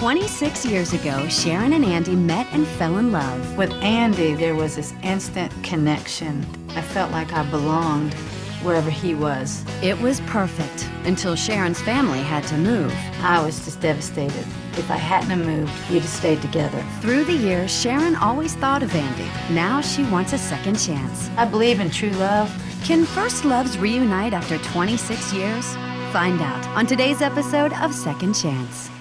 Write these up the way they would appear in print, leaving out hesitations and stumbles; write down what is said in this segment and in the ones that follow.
26 years ago, Sharon and Andy met and fell in love. With Andy, there was this instant connection. I felt like I belonged wherever he was. It was perfect until Sharon's family had to move. I was just devastated. If I hadn't have moved, we'd have stayed together. Through the years, Sharon always thought of Andy. Now she wants a second chance. I believe in true love. Can first loves reunite after 26 years? Find out on today's episode of Second Chance.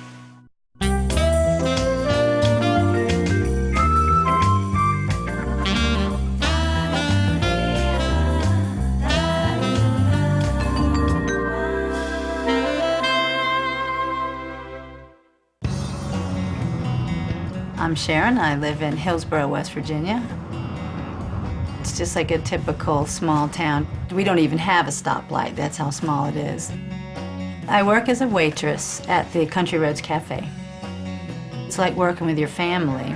I'm Sharon. I live in Hillsboro, West Virginia. It's just like a typical small town. We don't even have a stoplight. That's how small it is. I work as a waitress at the Country Roads Cafe. It's like working with your family.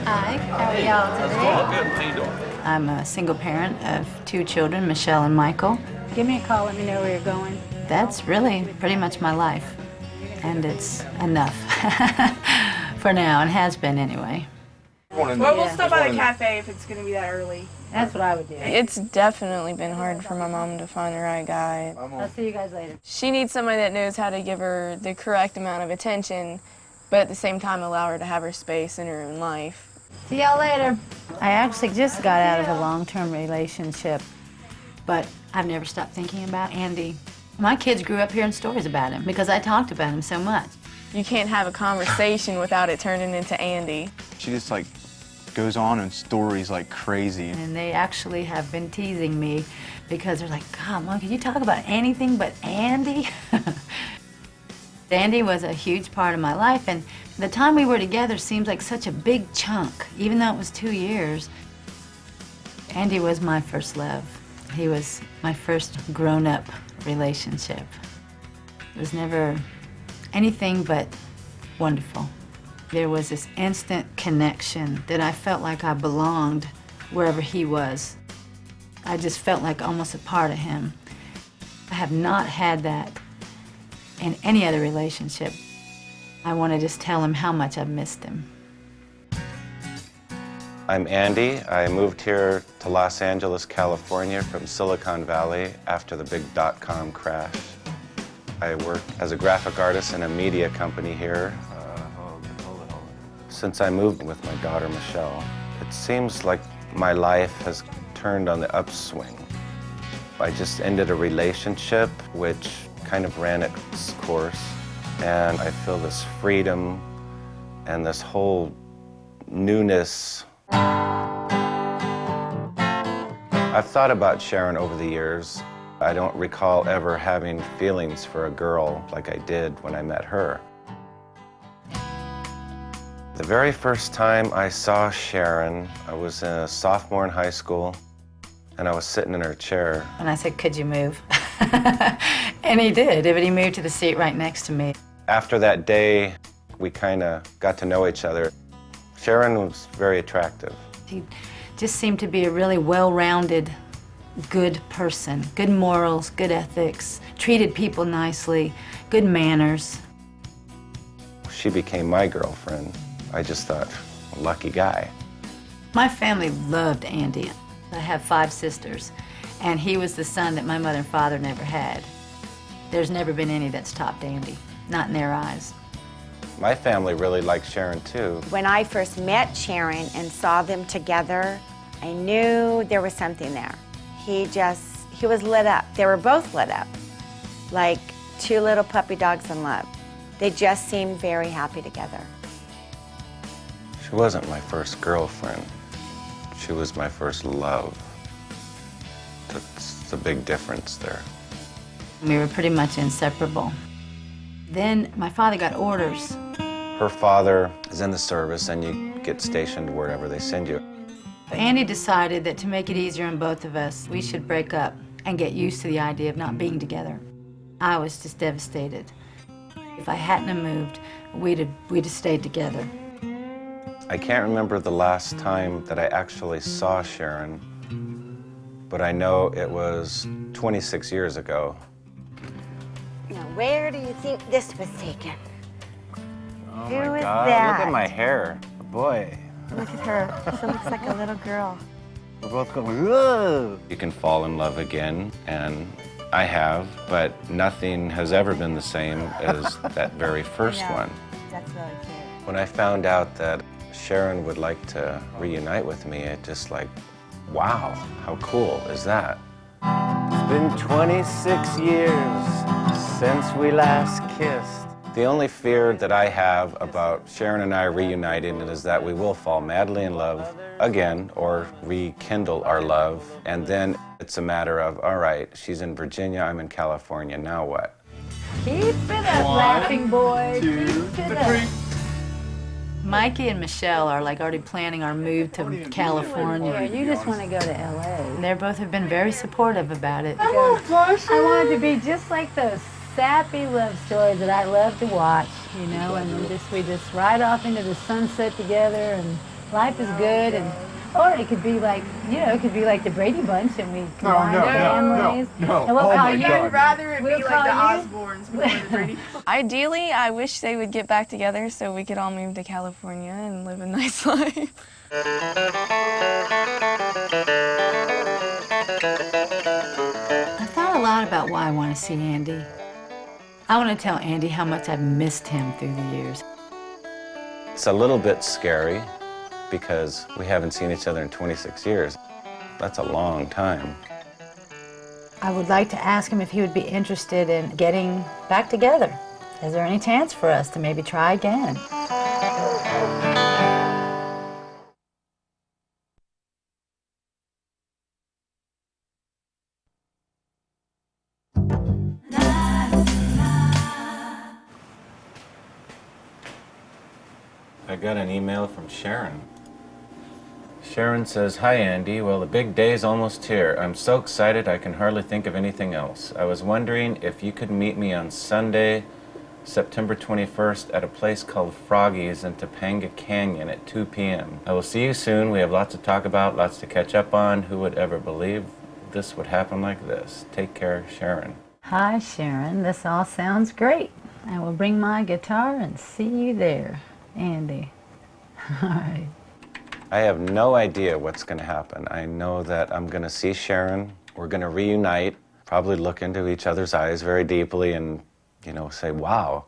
Hi, how are y'all today? How you doing? I'm a single parent of 2 children, Michelle and Michael. Give me a call, let me know where you're going. That's really pretty much my life. And it's enough for now, and has been anyway. Well, we'll stop by the cafe if it's going to be that early. That's what I would do. It's definitely been hard for my mom to find the right guy. I'll see you guys later. She needs somebody that knows how to give her the correct amount of attention, but at the same time allow her to have her space in her own life. See y'all later. I actually just got out of a long-term relationship, but I've never stopped thinking about Andy. My kids grew up hearing stories about him because I talked about him so much. You can't have a conversation without it turning into Andy. She just like goes on in stories like crazy. And they actually have been teasing me because they're like, God, Mom, can you talk about anything but Andy? Andy was a huge part of my life, and the time we were together seems like such a big chunk, even though it was 2 years. Andy was my first love. He was my first grown-up relationship. It was never anything but wonderful. There was this instant connection that I felt like I belonged wherever he was. I just felt like almost a part of him. I have not had that in any other relationship. I want to just tell him how much I've missed him. I'm Andy. I moved here to Los Angeles, California from Silicon Valley after the big dot-com crash. I work as a graphic artist in a media company here. Since I moved with my daughter, Michelle, it seems like my life has turned on the upswing. I just ended a relationship which kind of ran its course, and I feel this freedom and this whole newness. I've thought about Sharon over the years. I don't recall ever having feelings for a girl like I did when I met her. The very first time I saw Sharon, I was a sophomore in high school, and I was sitting in her chair. And I said, could you move? And he did, but he moved to the seat right next to me. After that day, we kind of got to know each other. Sharon was very attractive. He just seemed to be a really well-rounded, good person. Good morals, good ethics, treated people nicely, good manners. She became my girlfriend. I just thought, lucky guy. My family loved Andy. I have 5 sisters, and he was the son that my mother and father never had. There's never been any that's topped Andy, not in their eyes. My family really liked Sharon too. When I first met Sharon and saw them together, I knew there was something there. He was lit up. They were both lit up, like 2 little puppy dogs in love. They just seemed very happy together. She wasn't my first girlfriend. She was my first love. That's the big difference there. We were pretty much inseparable. Then my father got orders. Her father is in the service, and you get stationed wherever they send you. Andy decided that to make it easier on both of us, we should break up and get used to the idea of not being together. I was just devastated. If I hadn't have moved, we'd have stayed together. I can't remember the last time that I actually saw Sharon, but I know it was 26 years ago. Now, where do you think this was taken? Oh Who my is God, that? look at my hair. Boy. Look at her. She looks like a little girl. We're both going, whoa! You can fall in love again, and I have, but nothing has ever been the same as that very first one. That's really cute. When I found out that Sharon would like to reunite with me, it just like, wow, how cool is that? It's been 26 years since we last kissed. The only fear that I have about Sharon and I reuniting is that we will fall madly in love again or rekindle our love. And then it's a matter of, all right, she's in Virginia, I'm in California, now what? Keep it up, laughing boy. Keep it up. Mikey and Michelle are like already planning our move to Yeah, California. you just want to go to LA. They both have been very supportive about it. I want it to be just like those sappy love stories that I love to watch, you know, and then we just ride off into the sunset together, and life is good, and or it could be like, you know, it could be like the Brady Bunch, and we combine our families. no. And we'll Oh call my you. God. I'd rather it We'll be like the call you. Osbournes before the Brady. Ideally, I wish they would get back together so we could all move to California and live a nice life. I thought a lot about why I want to see Andy. I want to tell Andy how much I've missed him through the years. It's a little bit scary because we haven't seen each other in 26 years. That's a long time. I would like to ask him if he would be interested in getting back together. Is there any chance for us to maybe try again? I got an email from Sharon. Sharon says, "Hi Andy, well the big day's almost here. I'm so excited I can hardly think of anything else. I was wondering if you could meet me on Sunday, September 21st at a place called Froggy's in Topanga Canyon at 2 p.m. I will see you soon. We have lots to talk about, lots to catch up on. Who would ever believe this would happen like this? Take care, Sharon." Hi, Sharon. This all sounds great. I will bring my guitar and see you there, Andy. All right. I have no idea what's going to happen. I know that I'm going to see Sharon. We're going to reunite, probably look into each other's eyes very deeply and, you know, say, wow.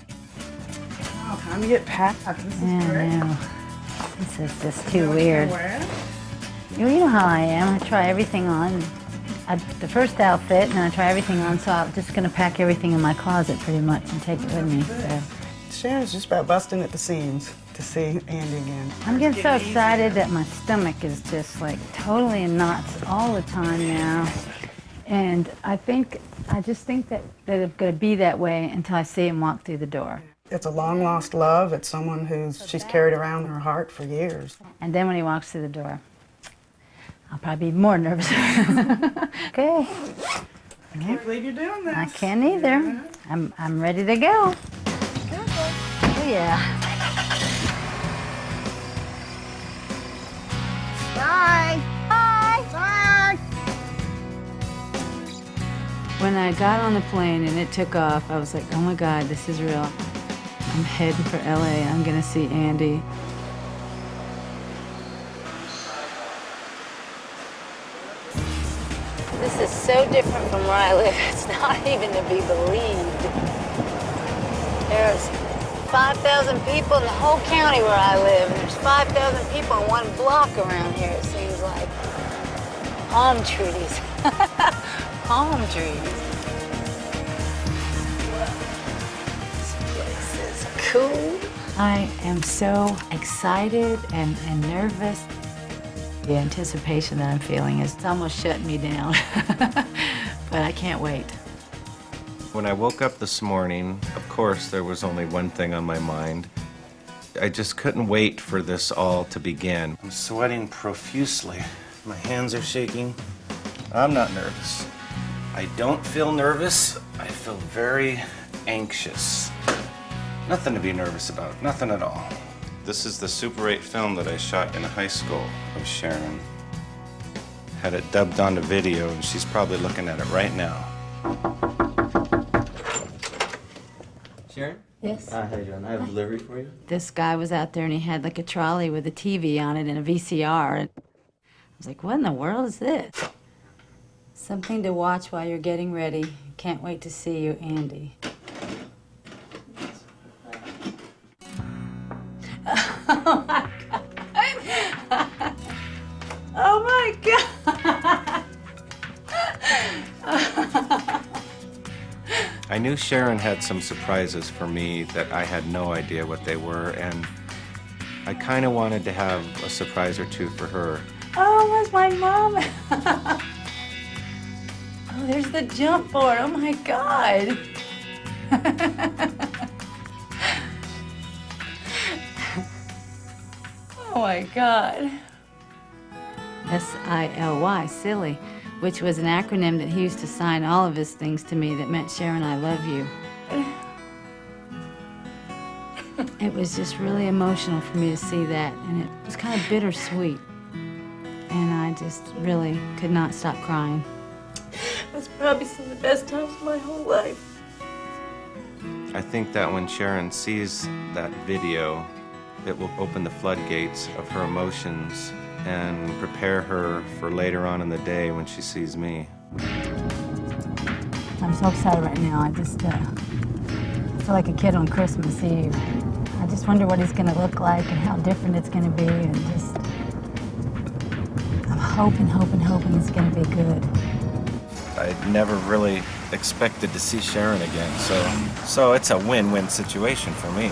Wow, time to get packed. This is great. No. This is just too weird. You know how I am. I try everything on. The first outfit, and then I try everything on, so I'm just going to pack everything in my closet pretty much and take it with me. So. Sharon's just about busting at the seams to see Andy again. I'm getting so excited that my stomach is just like totally in knots all the time now. And I just think that it's going to be that way until I see him walk through the door. It's a long-lost love. It's someone she's carried around in her heart for years. And then when he walks through the door, I'll probably be more nervous. Okay. I can't believe you're doing this. I can't either. I'm ready to go. Oh yeah. Bye. Bye. Bye. When I got on the plane and it took off, I was like, oh my God, this is real. I'm heading for LA. I'm gonna see Andy. This is so different from where I live. It's not even to be believed. There's 5,000 people in the whole county where I live, and there's 5,000 people in one block around here, it seems like. Palm trees. Palm trees. This place is cool. I am so excited and nervous. The anticipation that I'm feeling is almost shutting me down, but I can't wait. When I woke up this morning, of course, there was only one thing on my mind. I just couldn't wait for this all to begin. I'm sweating profusely. My hands are shaking. I'm not nervous. I don't feel nervous. I feel very anxious. Nothing to be nervous about, nothing at all. This is the Super 8 film that I shot in high school of Sharon. Had it dubbed onto video, and she's probably looking at it right now. Sharon? Yes. How you doing? I have a delivery for you. This guy was out there and he had like a trolley with a TV on it and a VCR. I was like, what in the world is this? Something to watch while you're getting ready. Can't wait to see you, Andy. Oh my God. Oh my God. I knew Sharon had some surprises for me that I had no idea what they were, and I kind of wanted to have a surprise or two for her. Oh, where's my mom? Oh, there's the jump board. Oh my God. Oh my God. SILY, silly, which was an acronym that he used to sign all of his things to me that meant Sharon, I love you. It was just really emotional for me to see that, and it was kind of bittersweet. And I just really could not stop crying. That's probably some of the best times of my whole life. I think that when Sharon sees that video, it will open the floodgates of her emotions and prepare her for later on in the day when she sees me. I'm so excited right now. I just feel like a kid on Christmas Eve. I just wonder what he's going to look like and how different it's going to be, and just I'm hoping it's going to be good. I never really expected to see Sharon again, so it's a win-win situation for me.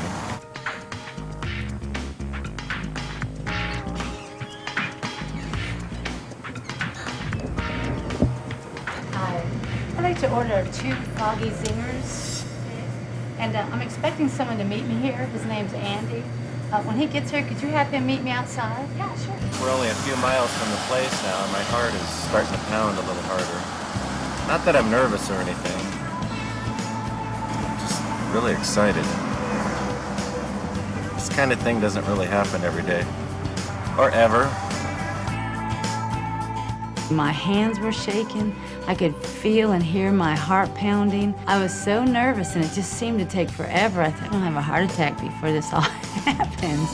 Hi. I'd like to order 2 Foggy Zingers. And I'm expecting someone to meet me here. His name's Andy. When he gets here, could you have him meet me outside? Yeah, sure. We're only a few miles from the place now, and my heart is starting to pound a little harder. Not that I'm nervous or anything. I'm just really excited. This kind of thing doesn't really happen every day. Or ever. My hands were shaking. I could feel and hear my heart pounding. I was so nervous, and it just seemed to take forever. I thought, I'm gonna have a heart attack before this all happens.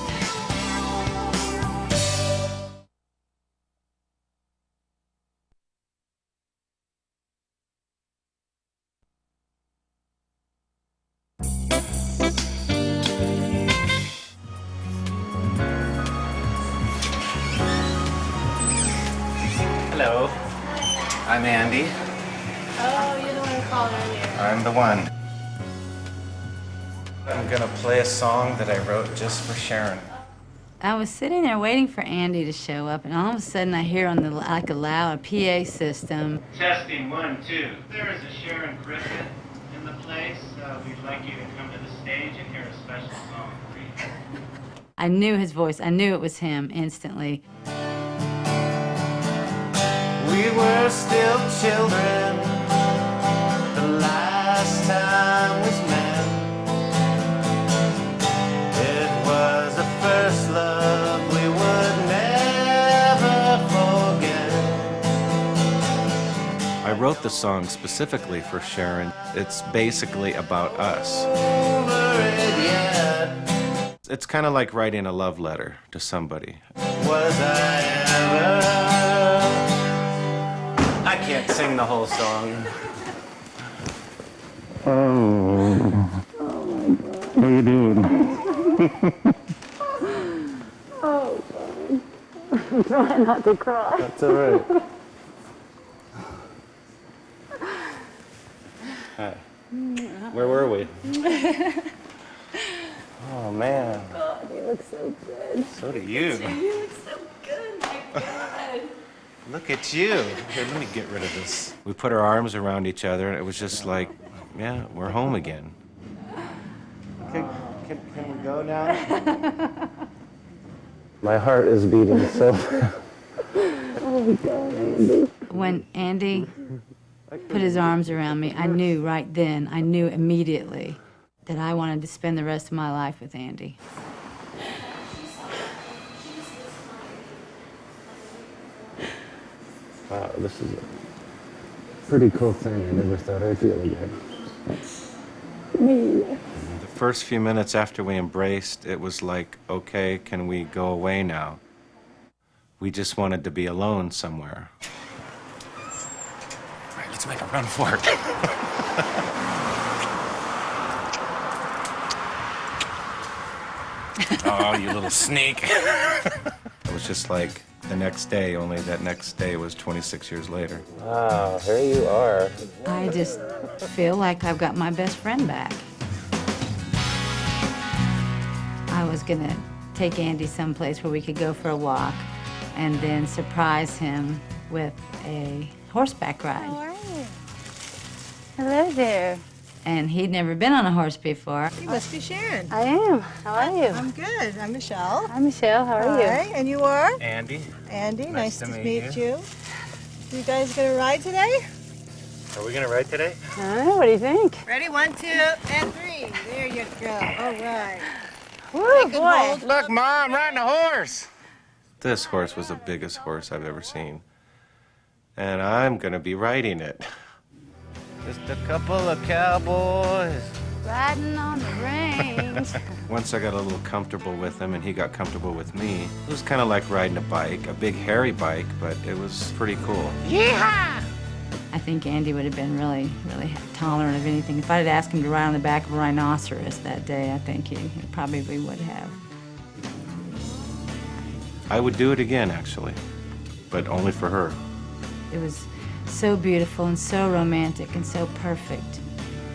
Hello. I'm Andy. Oh, you're the one who called earlier. I'm the one. I'm gonna play a song that I wrote just for Sharon. I was sitting there waiting for Andy to show up, and all of a sudden I hear on the like a loud PA system. Testing 1, 2. There is a Sharon Griffith in the place. We'd like you to come to the stage and hear a special song for you. I knew his voice. I knew it was him instantly. We were still children the last time we met. It was a first love we would never forget. I wrote the song specifically for Sharon. It's basically about us. It's kind of like writing a love letter to somebody. Was I ever? I can't sing the whole song. Oh my God. How you doing? Oh, God. I'm trying not to cry. That's all right. Hi. Where were we? Oh, man. God, you look so good. So do you. You look so good, my God. Look at you. Here, let me get rid of this. We put our arms around each other, and it was just like, yeah, we're home again. Can we go now? My heart is beating so fast. Oh, God, Andy. When Andy put his arms around me, I knew right then, I knew immediately that I wanted to spend the rest of my life with Andy. Wow, this is a pretty cool thing. I never thought I'd feel again. Me. The first few minutes after we embraced, it was like, okay, can we go away now? We just wanted to be alone somewhere. All right, let's make a run for it. Oh, you little sneak. It was just like the next day, only that next day was 26 years later. Wow, here you are. I just feel like I've got my best friend back. I was gonna take Andy someplace where we could go for a walk and then surprise him with a horseback ride. How are you? Hello there. And he'd never been on a horse before. You must be Sharon. I am. How are you? I'm good. I'm Michelle. Hi, Michelle. How are you? Hi, and you are? Andy. Andy, nice to meet you. you. You guys gonna ride today? Are we gonna ride today? I don't know. What do you think? Ready? 1, 2, and 3. There you go. All right. Woo, boy. Look, Mom, riding a horse. This horse was the biggest horse I've ever seen. And I'm gonna be riding it. Just a couple of cowboys. Riding on the range. Once I got a little comfortable with him and he got comfortable with me, it was kind of like riding a bike, a big hairy bike, but it was pretty cool. Yeehaw! I think Andy would have been really tolerant of anything. If I'd asked him to ride on the back of a rhinoceros that day, I think he probably would have. I would do it again, actually, but only for her. It was so beautiful and so romantic and so perfect.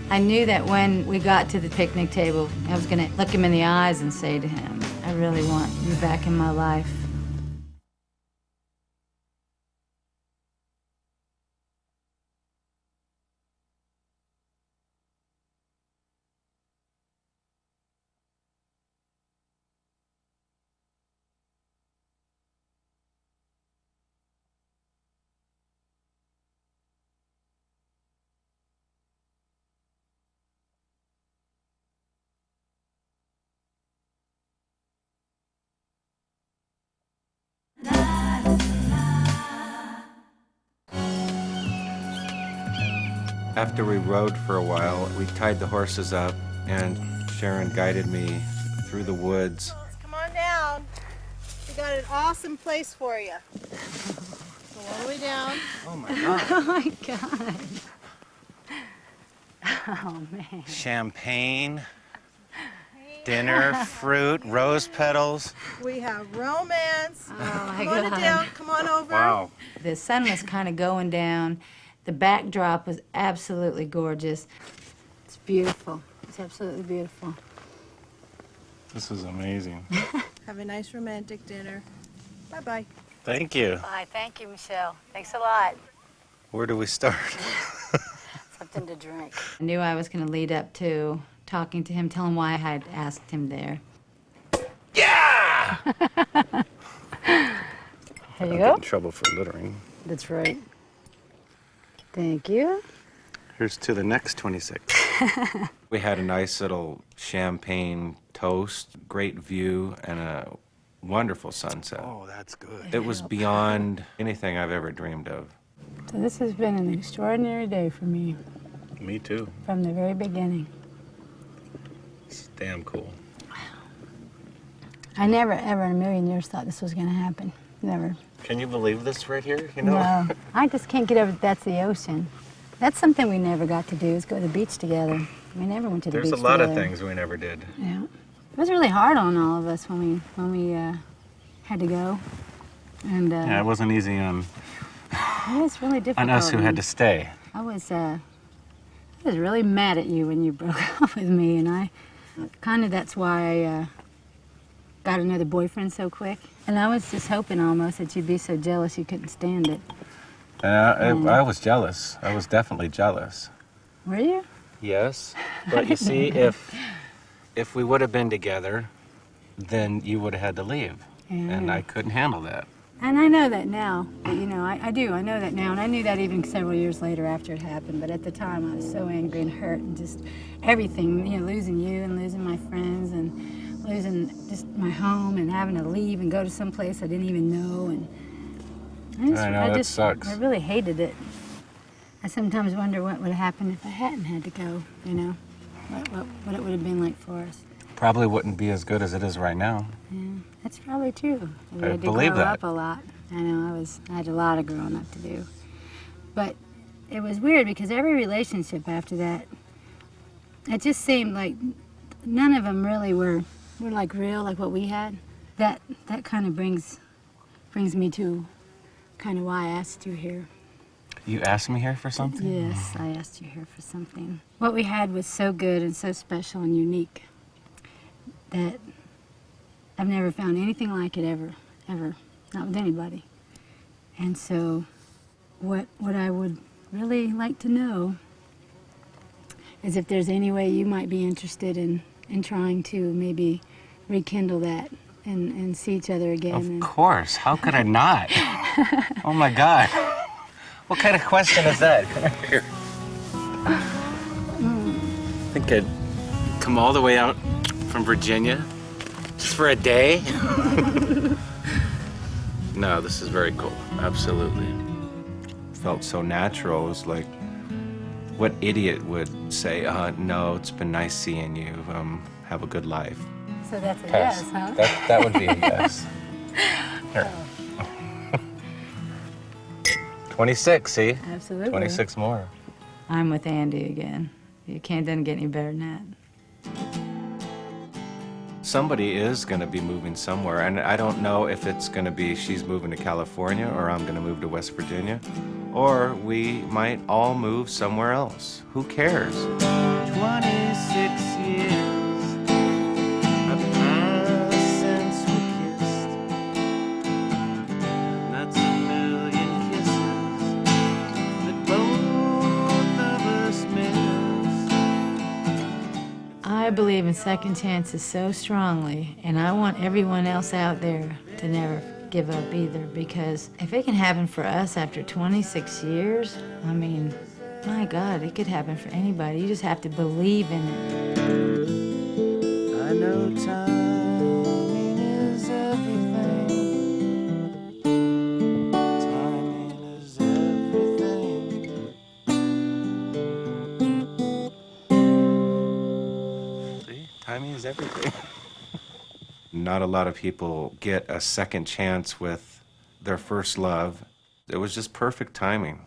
I knew that when we got to the picnic table, I was gonna look him in the eyes and say to him, I really want you back in my life. After we rode for a while, we tied the horses up, and Sharon guided me through the woods. Come on down. We got an awesome place for you. Go all the way down. Oh my God. Oh my God. Oh man. Champagne, dinner, fruit, rose petals. We have romance. Oh my Come on God. down. Come on over. Wow. The sun was kind of going down. The backdrop was absolutely gorgeous. It's beautiful. It's absolutely beautiful. This is amazing. Have a nice romantic dinner. Bye-bye. Thank you. Bye. Thank you, Michelle. Thanks a lot. Where do we start? Something to drink. I knew I was going to lead up to talking to him, tell him why I had asked him there. Yeah! Here you I'll go. get in trouble for littering. That's right. Thank you. Here's to the next 26. We had a nice little champagne toast, great view, and a wonderful sunset. Oh, that's good. It was beyond anything I've ever dreamed of. So this has been an extraordinary day for me Me too. from the very beginning. It's damn cool. I never, ever in a million years thought this was going to happen. Never. Can you believe this right here? You know? No, I just can't get over that that's the ocean. That's something we never got to do, is go to the beach together. We never went to the There's beach a lot together. of things we never did. Yeah. It was really hard on all of us when we had to go. And Yeah, it wasn't easy on it was really difficult. us who had to stay. I was really mad at you when you broke up with me, and I kind of that's why I got another boyfriend so quick. And I was just hoping almost that you'd be so jealous you couldn't stand it. I was jealous. I was definitely jealous. Were you? Yes, but you see, if we would have been together, then you would have had to leave, and I couldn't handle that. And I know that now. But, you know, I do. I know that now, and I knew that even several years later after it happened. But at the time, I was so angry and hurt, and just everything. You know, losing you and losing my friends and losing just my home and having to leave and go to some place I didn't even know. And I know, that sucks. I really hated it. I sometimes wonder what would happen if I hadn't had to go. You know. what it would have been like for us. Probably wouldn't be as good as it is right now. Yeah, that's probably true. We I had to believe grow that. up a lot. I know I had a lot of growing up to do. But it was weird because every relationship after that, it just seemed like none of them really were like real, like what we had. That kind of brings me to kind of why I asked you here. You asked me here for something? Yes, I asked you here for something. What we had was so good and so special and unique that I've never found anything like it ever, not with anybody. And so what I would really like to know is if there's any way you might be interested in trying to maybe rekindle that and see each other again. Of course. How could I not? Oh my God. What kind of question is that? Here. I think I'd come all the way out from Virginia just for a day. No, this is very cool. Absolutely. Felt so natural. It was like, what idiot would say, no, it's been nice seeing you. Have a good life. So that's a Pass. yes, huh? That would be a yes. Here. 26, see? Absolutely. 26 more. I'm with Andy again. Doesn't get any better than that. Somebody is going to be moving somewhere, and I don't know if it's going to be she's moving to California or I'm going to move to West Virginia, or we might all move somewhere else. Who cares? 26 years have passed since we kissed. That's a million kisses that both of us miss. I believe in second chances so strongly, and I want everyone else out there to never give up either, because if it can happen for us after 26 years, I mean, my God, it could happen for anybody. You just have to believe in it. I know timing is everything. Timing is everything. See, timing is everything. Not a lot of people get a second chance with their first love. It was just perfect timing.